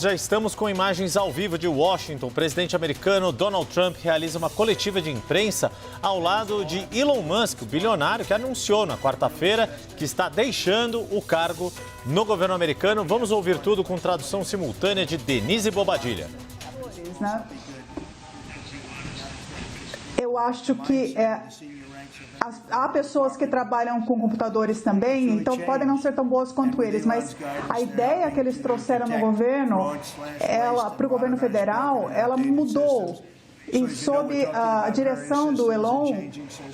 Já estamos com imagens ao vivo de Washington. O presidente americano Donald Trump realiza uma coletiva de imprensa ao lado de Elon Musk, o bilionário que anunciou na quarta-feira que está deixando o cargo no governo americano. Vamos ouvir tudo com tradução simultânea de Denise Bobadilha. Eu acho que há pessoas que trabalham com computadores também, então podem não ser tão boas quanto eles, mas a ideia que eles trouxeram no governo, para o governo federal, ela mudou. E sob a direção do Elon,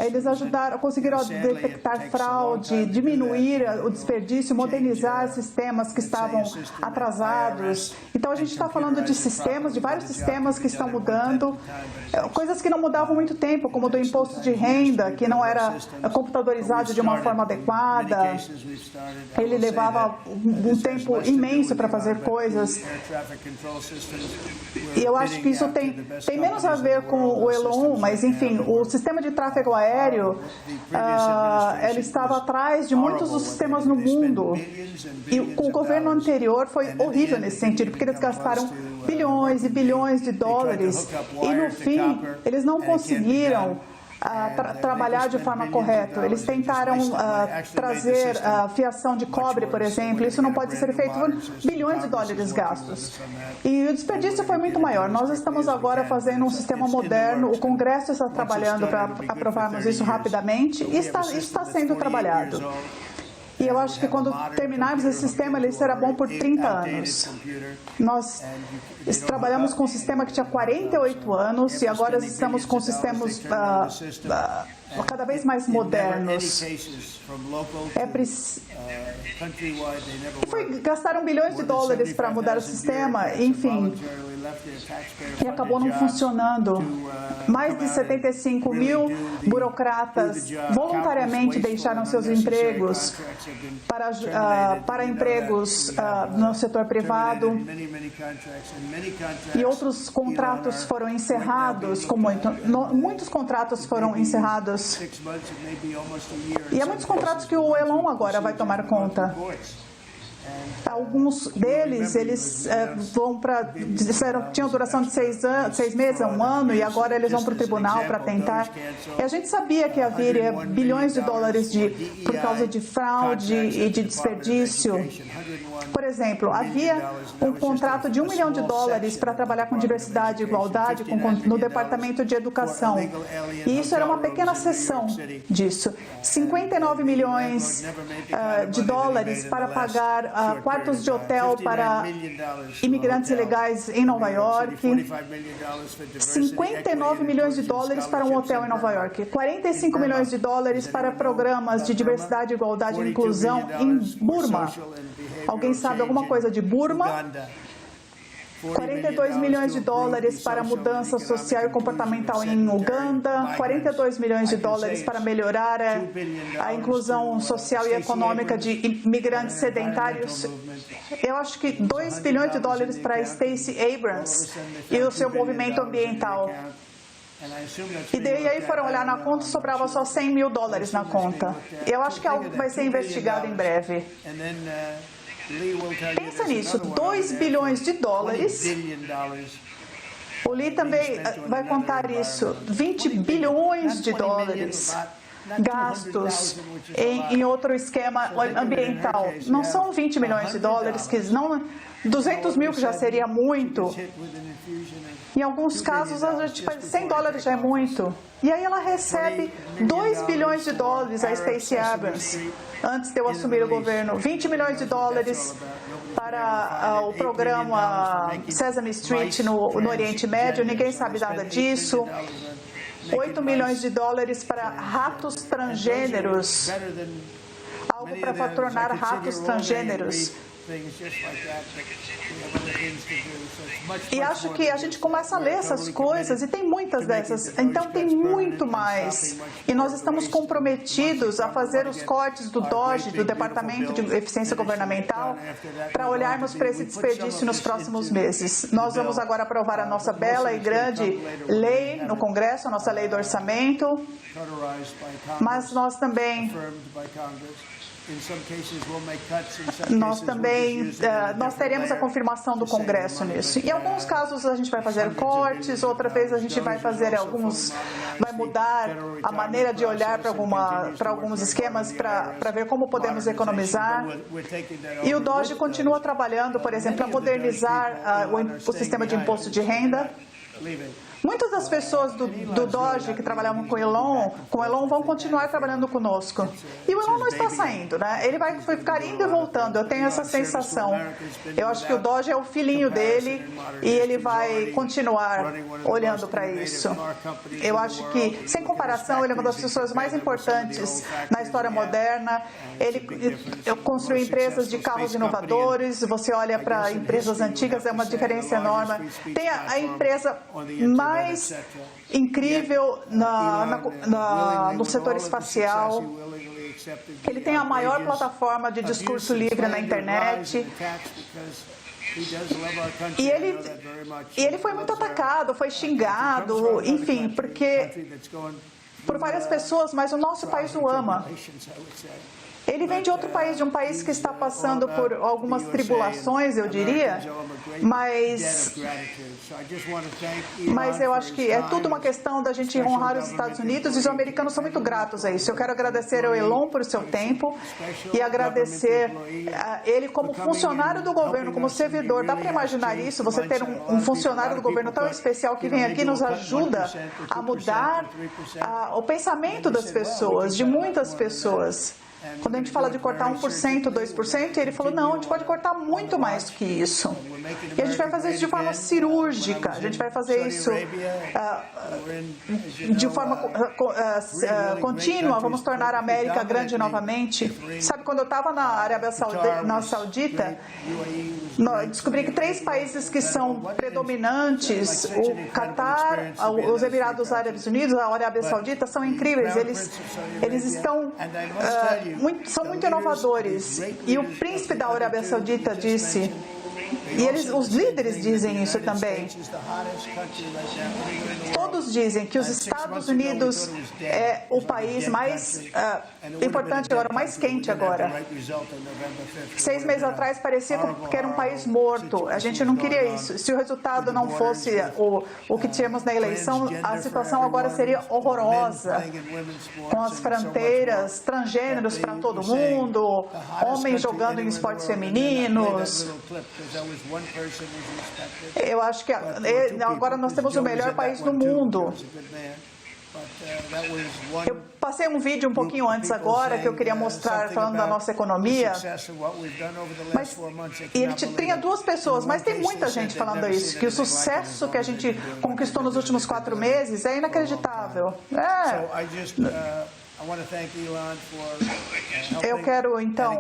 eles conseguiram detectar fraude, diminuir o desperdício, modernizar sistemas que estavam atrasados. Então a gente está falando de sistemas, de vários sistemas que estão mudando, coisas que não mudavam há muito tempo, como do imposto de renda, que não era computadorizado de uma forma adequada. Ele levava um tempo imenso para fazer coisas. E eu acho que isso tem menos a ver com o Elon, mas enfim, o sistema de tráfego aéreo, ele estava atrás de muitos dos sistemas no mundo. E o governo anterior foi horrível nesse sentido, porque eles gastaram bilhões e bilhões de dólares e no fim eles não conseguiram trabalhar de forma correta. Eles tentaram trazer fiação de cobre, por exemplo. Isso não pode ser feito por bilhões de dólares gastos. E o desperdício foi muito maior. Nós estamos agora fazendo um sistema moderno. O Congresso está trabalhando para aprovarmos isso rapidamente e isso está sendo trabalhado. E eu acho que quando terminarmos esse sistema, ele será bom por 30 anos. Nós trabalhamos com um sistema que tinha 48 anos e agora estamos com sistemas cada vez mais modernos. Gastaram bilhões de dólares para mudar o sistema, enfim, e acabou não funcionando. Mais de 75 mil burocratas voluntariamente deixaram seus empregos para empregos no setor privado. E outros contratos foram encerrados, muitos contratos foram encerrados. E há muitos contratos que o Elon agora vai tomar conta. Alguns deles, tinham duração de 6 meses, 1 ano, e agora eles vão para o tribunal para tentar. E a gente sabia que haveria bilhões de dólares por causa de fraude e de desperdício. Por exemplo, havia um contrato de $1 milhão para trabalhar com diversidade e igualdade no Departamento de Educação. E isso era uma pequena seção disso. 59 milhões de dólares para pagar quartos de hotel para imigrantes ilegais em Nova York, 59 milhões de dólares para um hotel em Nova York, 45 milhões de dólares para programas de diversidade, igualdade e inclusão em Burma. Alguém sabe alguma coisa de Burma? 42 milhões de dólares para mudança social e comportamental em Uganda, 42 milhões de dólares para melhorar a inclusão social e econômica de imigrantes sedentários. Eu acho que 2 bilhões de dólares para Stacey Abrams e o seu movimento ambiental. E daí aí foram olhar na conta e sobrava só 100 mil dólares na conta. Eu acho que é algo que vai ser investigado em breve. Pensa nisso, 2 bilhões de dólares. O Lee também vai contar isso, 20 bilhões de dólares gastos em outro esquema ambiental. Não são 20 milhões de dólares, 200 mil que já seria muito. Em alguns casos, a gente faz 100 dólares já é muito. E aí ela recebe 2 bilhões de dólares, a Stacey Abrams, antes de eu assumir o governo. 20 milhões de dólares para o programa Sesame Street no Oriente Médio, ninguém sabe nada disso. 8 milhões de dólares para ratos transgêneros, algo para patrocinar ratos transgêneros. E acho que a gente começa a ler essas coisas e tem muitas dessas, então tem muito mais. E nós estamos comprometidos a fazer os cortes do DOGE, do Departamento de Eficiência Governamental, para olharmos para esse desperdício nos próximos meses. Nós vamos agora aprovar a nossa bela e grande lei no Congresso, a nossa lei do orçamento, mas nós também Nós também nós teremos a confirmação do Congresso nisso. Em alguns casos a gente vai fazer cortes, outra vez a gente vai fazer vai mudar a maneira de olhar para alguns esquemas para ver como podemos economizar. E o DOGE continua trabalhando, por exemplo, para modernizar o sistema de imposto de renda. Muitas das pessoas do DOGE que trabalhavam com o Elon vão continuar trabalhando conosco. E o Elon não está saindo, né? Ele vai ficar indo e voltando, eu tenho essa sensação. Eu acho que o DOGE é o filhinho dele e ele vai continuar olhando para isso. Eu acho que, sem comparação, ele é uma das pessoas mais importantes na história moderna. Ele construiu empresas de carros inovadores, você olha para empresas antigas, é uma diferença enorme. Tem a empresa mais incrível no setor espacial. Ele tem a maior plataforma de discurso livre na internet. E ele foi muito atacado, foi xingado, enfim, por várias pessoas, mas o nosso país o ama. Ele vem de outro país, de um país que está passando por algumas tribulações, eu diria, mas eu acho que é tudo uma questão da gente honrar os Estados Unidos e os americanos são muito gratos a isso. Eu quero agradecer ao Elon por seu tempo e agradecer a ele como funcionário do governo, como servidor. Dá para imaginar isso? Você ter um funcionário do governo tão especial que vem aqui e nos ajuda a mudar o pensamento das pessoas, de muitas pessoas. Quando a gente fala de cortar 1%, 2%, ele falou, não, a gente pode cortar muito mais do que isso. E a gente vai fazer isso de forma cirúrgica, a gente vai fazer isso de forma contínua, vamos tornar a América grande novamente. Sabe, quando eu estava na Arábia Saudita, descobri que 3 países que são predominantes, o Catar, os Emirados Árabes Unidos, a Arábia Saudita, são incríveis, eles estão... são muito inovadores. E o príncipe da Arábia Saudita disse, e os líderes dizem isso também, todos dizem que os Estados Unidos é o país mais importante agora, o mais quente agora. 6 meses atrás parecia que era um país morto, a gente não queria isso. Se o resultado não fosse o que tínhamos na eleição, a situação agora seria horrorosa, com as fronteiras, transgêneros para todo mundo, homens jogando em esportes femininos. Eu acho que agora nós temos o melhor país do mundo. Eu passei um vídeo um pouquinho antes agora que eu queria mostrar falando da nossa economia, mas ele tinha 2 pessoas, mas tem muita gente falando isso, que o sucesso que a gente conquistou nos últimos 4 meses é inacreditável. Eu quero, então,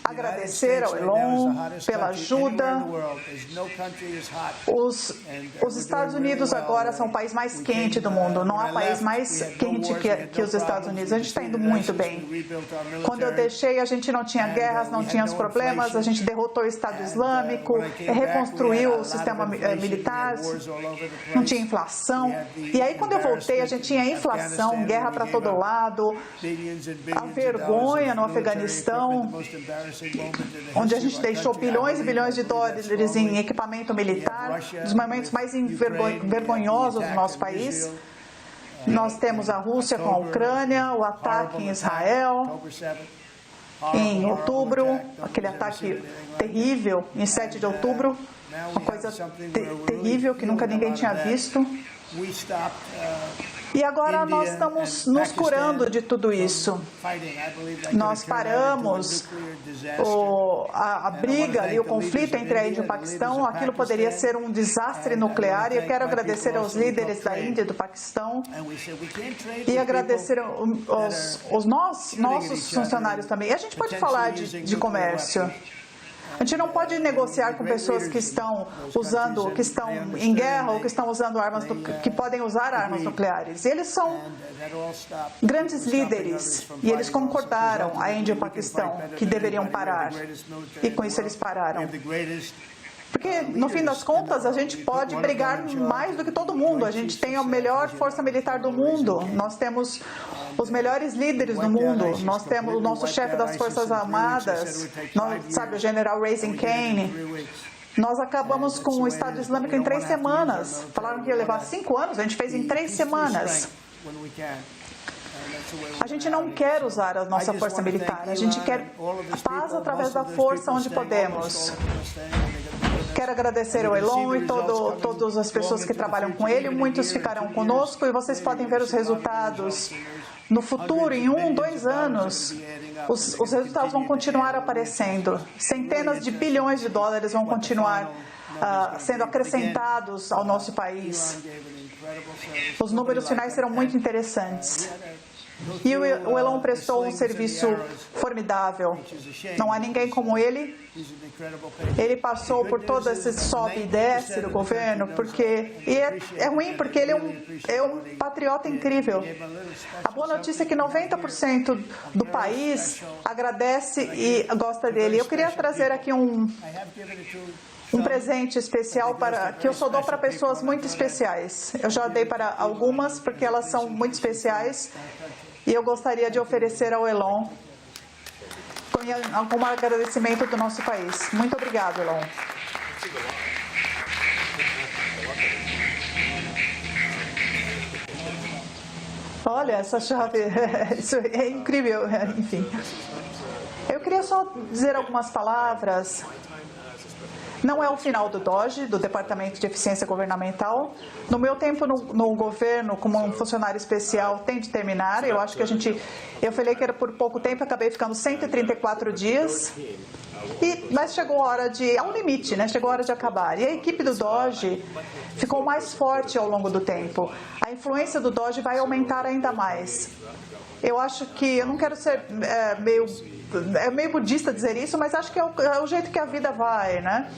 agradecer ao Elon pela ajuda. Os Estados Unidos agora são o país mais quente do mundo. Não há país mais quente que os Estados Unidos. A gente está indo muito bem. Quando eu deixei, a gente não tinha guerras, não tinha os problemas, a gente derrotou o Estado Islâmico, reconstruiu o sistema militar, não tinha inflação. E aí, quando eu voltei, a gente tinha inflação, guerra para todo lado, a vergonha no Afeganistão, onde a gente deixou bilhões e bilhões de dólares em equipamento militar, dos momentos mais vergonhosos do nosso país. Nós temos a Rússia com a Ucrânia, o ataque em Israel, em outubro, aquele ataque terrível, em 7 de outubro, uma coisa terrível que nunca ninguém tinha visto. E agora nós estamos nos curando de tudo isso. Nós paramos a briga e o conflito entre a Índia e o Paquistão. Aquilo poderia ser um desastre nuclear. E eu quero agradecer aos líderes da Índia e do Paquistão e agradecer aos nossos funcionários também. E a gente pode falar de comércio. A gente não pode negociar com pessoas que estão em guerra ou que estão usando que podem usar armas nucleares. Eles são grandes líderes e eles concordaram, a Índia e o Paquistão, que deveriam parar. E com isso eles pararam. Porque, no fim das contas, a gente pode brigar mais do que todo mundo. A gente tem a melhor força militar do mundo. Nós temos os melhores líderes do mundo. Nós temos o nosso chefe das Forças Armadas, sabe, o general Raising Cane. Nós acabamos com o Estado Islâmico em 3 semanas. Falaram que ia levar 5 anos, a gente fez em 3 semanas. A gente não quer usar a nossa força militar. A gente quer a paz através da força onde podemos. Quero agradecer ao Elon e todas as pessoas que trabalham com ele. Muitos ficarão conosco e vocês podem ver os resultados no futuro, em 1, 2 anos. Os resultados vão continuar aparecendo. Centenas de bilhões de dólares vão continuar sendo acrescentados ao nosso país. Os números finais serão muito interessantes. E o Elon prestou um serviço formidável. Não há ninguém como ele. Ele passou por todo esse sobe e desce do governo, é ruim, porque ele é um patriota incrível. A boa notícia é que 90% do país agradece e gosta dele. Eu queria trazer aqui um presente especial que eu só dou para pessoas muito especiais. Eu já dei para algumas, porque elas são muito especiais. E eu gostaria de oferecer ao Elon como agradecimento do nosso país. Muito obrigado, Elon. Olha, essa chave, isso é incrível, enfim. Eu queria só dizer algumas palavras. Não é o final do DOGE, do Departamento de Eficiência Governamental. No meu tempo no governo, como um funcionário especial, tem de terminar. Eu acho que eu falei que era por pouco tempo, acabei ficando 134 dias. Mas chegou a hora há um limite, né? Chegou a hora de acabar. E a equipe do DOGE ficou mais forte ao longo do tempo. A influência do DOGE vai aumentar ainda mais. Eu acho que, eu não quero ser meio budista dizer isso, mas acho que é o jeito que a vida vai, né?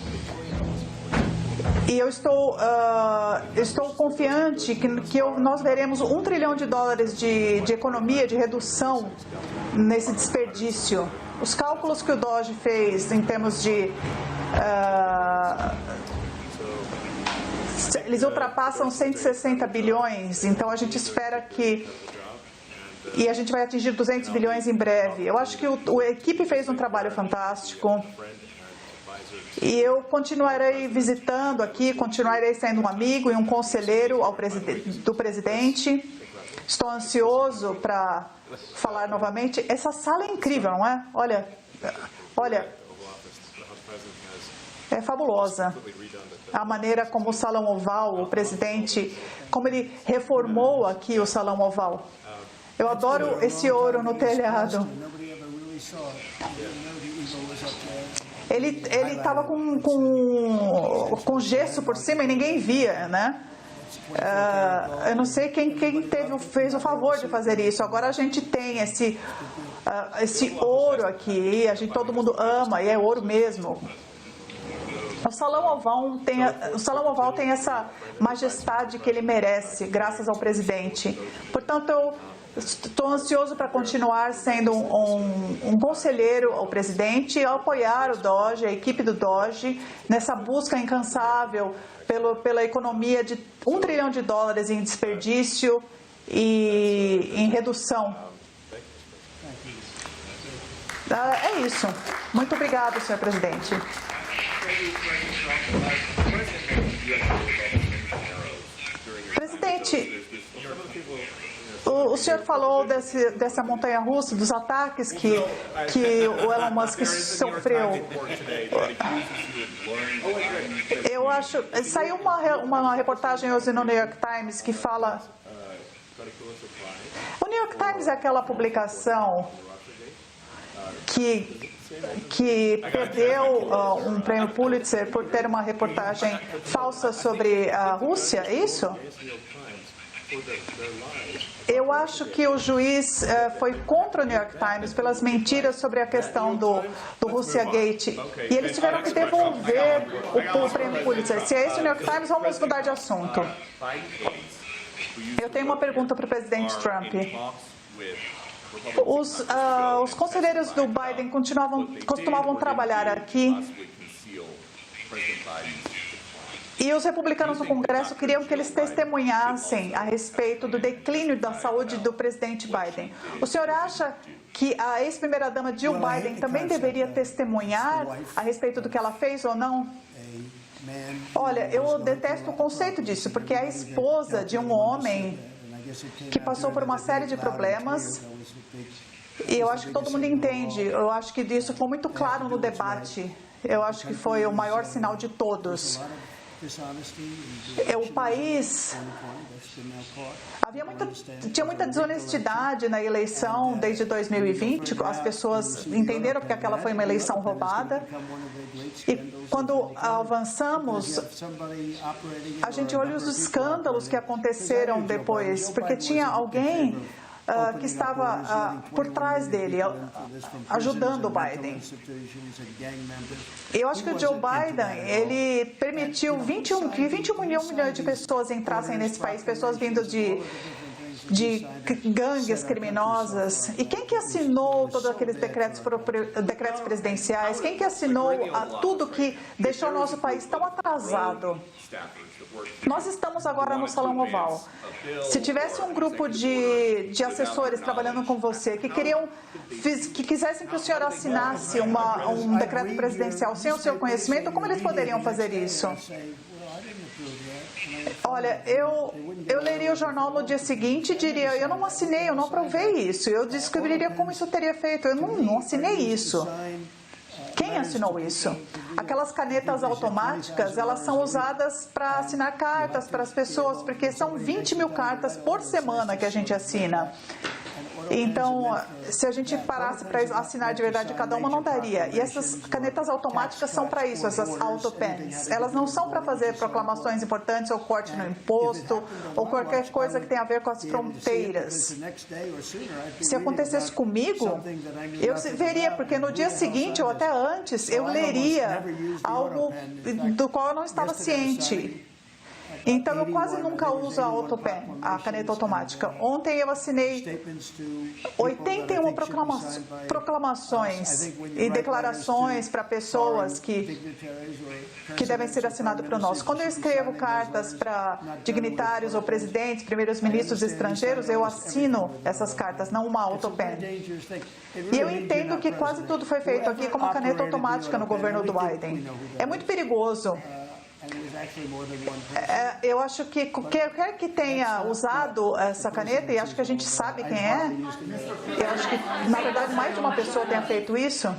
E eu estou confiante que nós veremos $1 trilhão de economia, de redução nesse desperdício. Os cálculos que o DOGE fez em termos de... eles ultrapassam 160 bilhões, então a gente espera que... E a gente vai atingir 200 bilhões em breve. Eu acho que a equipe fez um trabalho fantástico. E eu continuarei visitando aqui, continuarei sendo um amigo e um conselheiro do presidente. Estou ansioso para falar novamente. Essa sala é incrível, não é? Olha, é fabulosa. A maneira como o Salão Oval, o presidente, como ele reformou aqui o Salão Oval. Eu adoro esse ouro no telhado. Ele estava com gesso por cima e ninguém via, né? Eu não sei quem fez o favor de fazer isso. Agora a gente tem esse ouro aqui, todo mundo ama e é ouro mesmo. O Salão Oval tem essa majestade que ele merece, graças ao presidente. Portanto, eu estou ansioso para continuar sendo um conselheiro ao presidente e apoiar o DOGE, a equipe do DOGE, nessa busca incansável pela economia de $1 trilhão em desperdício e em redução. É isso. Muito obrigado, senhor presidente. Presidente, o senhor falou dessa montanha-russa, dos ataques que o Elon Musk sofreu. Eu acho... Saiu uma reportagem hoje no New York Times que fala... O New York Times é aquela publicação que perdeu um prêmio Pulitzer por ter uma reportagem falsa sobre a Rússia, é isso? Eu acho que o juiz foi contra o New York Times pelas mentiras sobre a questão do Russiagate. E eles tiveram que devolver o prêmio Pulitzer. Se é esse o New York Times, vamos mudar de assunto. Eu tenho uma pergunta para o presidente Trump. Os conselheiros do Biden costumavam trabalhar aqui E os republicanos no Congresso queriam que eles testemunhassem a respeito do declínio da saúde do presidente Biden. O senhor acha que a ex-primeira-dama Jill Biden também deveria testemunhar a respeito do que ela fez ou não? Olha, eu detesto o conceito disso, porque é a esposa de um homem que passou por uma série de problemas, e eu acho que todo mundo entende. Eu acho que isso foi muito claro no debate. Eu acho que foi o maior sinal de todos. O país tinha muita desonestidade na eleição desde 2020. As pessoas entenderam que aquela foi uma eleição roubada. E quando avançamos, a gente olha os escândalos que aconteceram depois, porque tinha alguém que estava por trás dele, ajudando o Biden. Eu acho que o Joe Biden, ele permitiu que 21 milhões de pessoas entrassem nesse país, pessoas vindo de gangues criminosas. E quem que assinou todos aqueles decretos presidenciais? Quem que assinou tudo que deixou o nosso país tão atrasado? Nós estamos agora no Salão Oval. Se tivesse um grupo de assessores trabalhando com você que quisessem que o senhor assinasse um decreto presidencial sem o seu conhecimento, como eles poderiam fazer isso? Olha, eu leria o jornal no dia seguinte e diria, eu não assinei, eu não aprovei isso. Eu descobriria como isso teria feito. Eu não assinei isso. Quem assinou isso? Aquelas canetas automáticas, elas são usadas para assinar cartas para as pessoas, porque são 20 mil cartas por semana que a gente assina. Então, se a gente parasse para assinar de verdade cada uma, não daria. E essas canetas automáticas são para isso, essas autopens. Elas não são para fazer proclamações importantes ou corte no imposto ou qualquer coisa que tenha a ver com as fronteiras. Se acontecesse comigo, eu veria, porque no dia seguinte ou até antes, eu leria algo do qual eu não estava ciente. Então, eu quase nunca uso a AutoPen, a caneta automática. Ontem eu assinei 81 proclamações e declarações para pessoas que devem ser assinadas por nós. Quando eu escrevo cartas para dignitários ou presidentes, primeiros ministros estrangeiros, eu assino essas cartas, não uma AutoPen. E eu entendo que quase tudo foi feito aqui com uma caneta automática no governo do Biden. É muito perigoso. Eu acho que qualquer que tenha usado essa caneta, e acho que a gente sabe quem é, eu acho que, na verdade, mais de uma pessoa tenha feito isso.